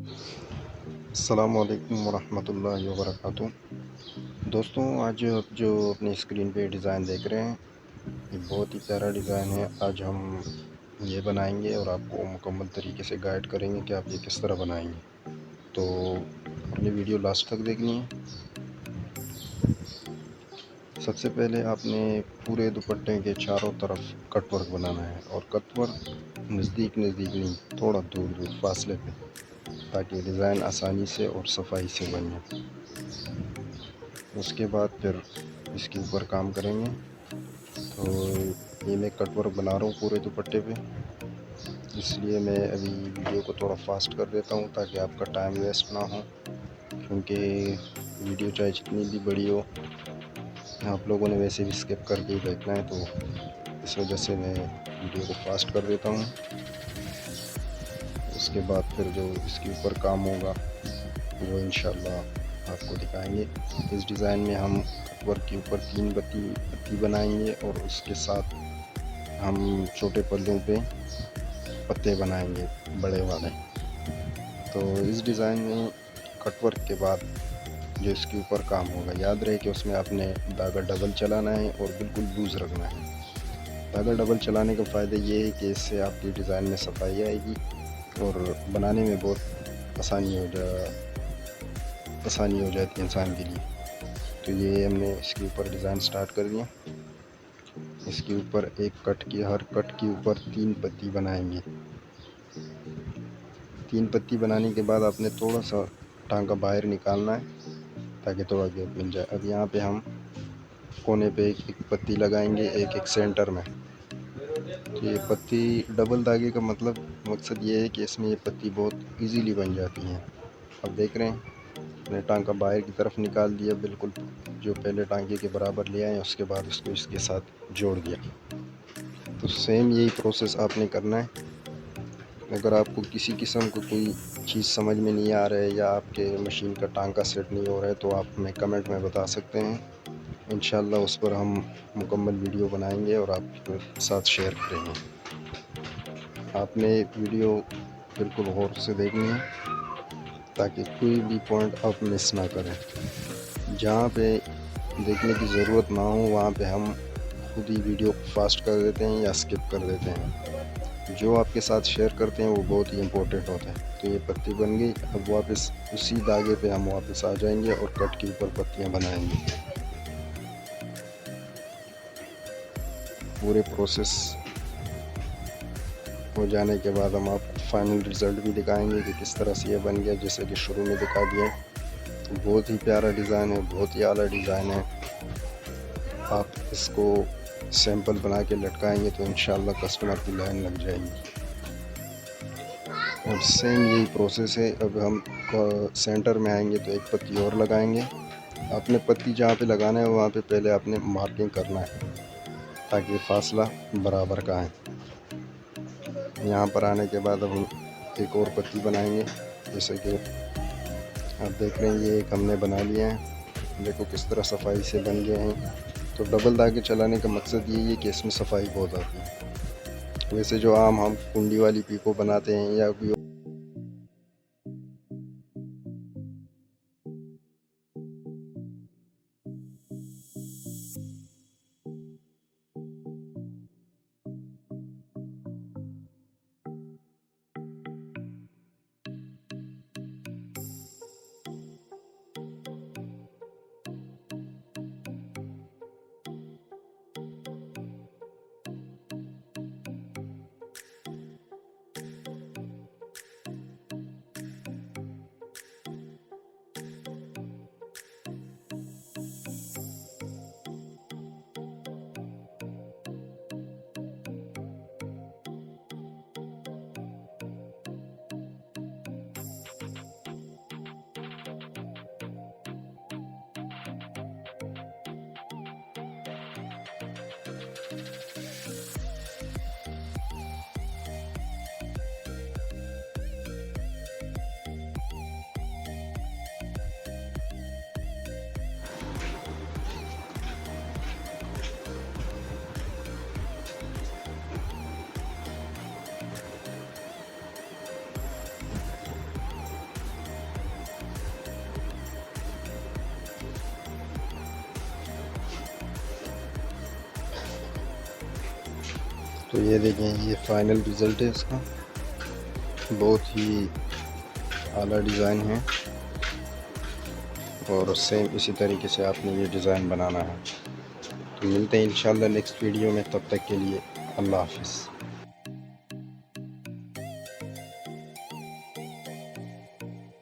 अस्सलामुअलैकुम वरहमतुल्लाहि वबरकातुहू। दोस्तों, आज आप जो अपनी स्क्रीन पे डिज़ाइन देख रहे हैं, ये बहुत ही प्यारा डिज़ाइन है। आज हम ये बनाएंगे और आपको मुकम्मल तरीके से गाइड करेंगे कि आप ये किस तरह बनाएंगे। तो आपने वीडियो लास्ट तक देखनी है। सबसे पहले आपने पूरे दुपट्टे के चारों तरफ कट वर्क बनाना है, और कट वर्क नज़दीक नज़दीक नहीं, थोड़ा दूर दूर फासले पे, ताकि डिज़ाइन आसानी से और सफाई से बन जाए। उसके बाद फिर इसके ऊपर काम करेंगे। तो ये मैं कट वर्क बना रहा हूँ पूरे दुपट्टे पे, इसलिए मैं अभी वीडियो को थोड़ा फास्ट कर देता हूँ ताकि आपका टाइम वेस्ट ना हो, क्योंकि वीडियो चाहे जितनी भी बड़ी हो, आप लोगों ने वैसे भी स्किप करके ही देखना है। तो इस वजह से मैं वीडियो को फास्ट कर देता हूँ। उसके बाद फिर जो इसके ऊपर काम होगा वो इंशाल्लाह आपको दिखाएंगे। इस डिज़ाइन में हम वर्क के ऊपर 3 पत्ती बनाएंगे, और उसके साथ हम छोटे पल्लों पे पत्ते बनाएंगे बड़े वाले। तो इस डिज़ाइन में कट वर्क के बाद जो इसके ऊपर काम होगा, याद रहे कि उसमें आपने धागा डबल चलाना है और बिल्कुल लूज़ रखना है। धागा डबल चलाने का फ़ायदा ये है कि इससे आपकी डिज़ाइन में सफाई आएगी और बनाने में बहुत आसानी हो जाती है इंसान के लिए। तो ये हमने इसके ऊपर डिज़ाइन स्टार्ट कर दिया। इसके ऊपर हर कट के ऊपर 3 पत्ती बनाएंगे। 3 पत्ती बनाने के बाद आपने थोड़ा सा टांका बाहर निकालना है ताकि थोड़ा गैप मिल जाए। अब यहाँ पे हम कोने पे एक एक पत्ती लगाएंगे, एक एक सेंटर में। तो ये पत्ती डबल धागे का मकसद ये है कि इसमें ये पत्ती बहुत इजीली बन जाती हैं। अब देख रहे हैं, मैंने टांका बाहर की तरफ निकाल दिया, बिल्कुल जो पहले टांके के बराबर ले आए, उसके बाद इसको इसके साथ जोड़ दिया। तो सेम यही प्रोसेस आपने करना है। अगर आपको किसी किस्म को कोई चीज़ समझ में नहीं आ रहा है या आपके मशीन का टांका सेट नहीं हो रहा है, तो आप हमें कमेंट में बता सकते हैं। इंशाल्लाह उस पर हम मुकम्मल वीडियो बनाएंगे और आपके साथ शेयर करेंगे। आपने वीडियो बिल्कुल गौर से देखनी है ताकि कोई भी पॉइंट आप मिस ना करें। जहाँ पे देखने की ज़रूरत ना हो वहाँ पे हम खुद ही वीडियो फास्ट कर देते हैं या स्किप कर देते हैं। जो आपके साथ शेयर करते हैं वो बहुत ही इम्पोर्टेंट होता है। तो ये पत्ती बन गई। अब वापस उसी धागे पे हम वापस आ जाएंगे और कट के ऊपर पत्तियाँ बनाएंगे। पूरे प्रोसेस हो जाने के बाद हम आपको फाइनल रिज़ल्ट भी दिखाएंगे कि किस तरह से ये बन गया। जैसे कि शुरू में दिखा दिया, बहुत ही प्यारा डिज़ाइन है, बहुत ही आला डिज़ाइन है। आप इसको सैंपल बना के लटकाएंगे तो इंशाल्लाह कस्टमर की लाइन लग जाएगी। और सेम यही प्रोसेस है। अब हम सेंटर में आएंगे तो एक पत्ती और लगाएंगे। आपने पत्ती जहाँ पे लगाना है वहाँ पे पहले आपने मार्किंग करना है ताकि फासला बराबर का है। यहाँ पर आने के बाद अब हम एक और पत्ती बनाएंगे। जैसे कि आप देख रहे हैं, ये एक हमने बना लिया है। देखो किस तरह सफाई से बन गए हैं। तो डबल धागे चलाने का मकसद यही है कि इसमें सफाई बहुत आती है। वैसे जो आम हम कुंडी वाली पीको बनाते हैं या कोई तो ये देखें, ये फाइनल रिज़ल्ट है इसका। बहुत ही आला डिज़ाइन है और सेम इसी तरीके से आपने ये डिज़ाइन बनाना है। तो मिलते हैं इंशाल्लाह नेक्स्ट वीडियो में, तब तक के लिए अल्लाह हाफ़िज़।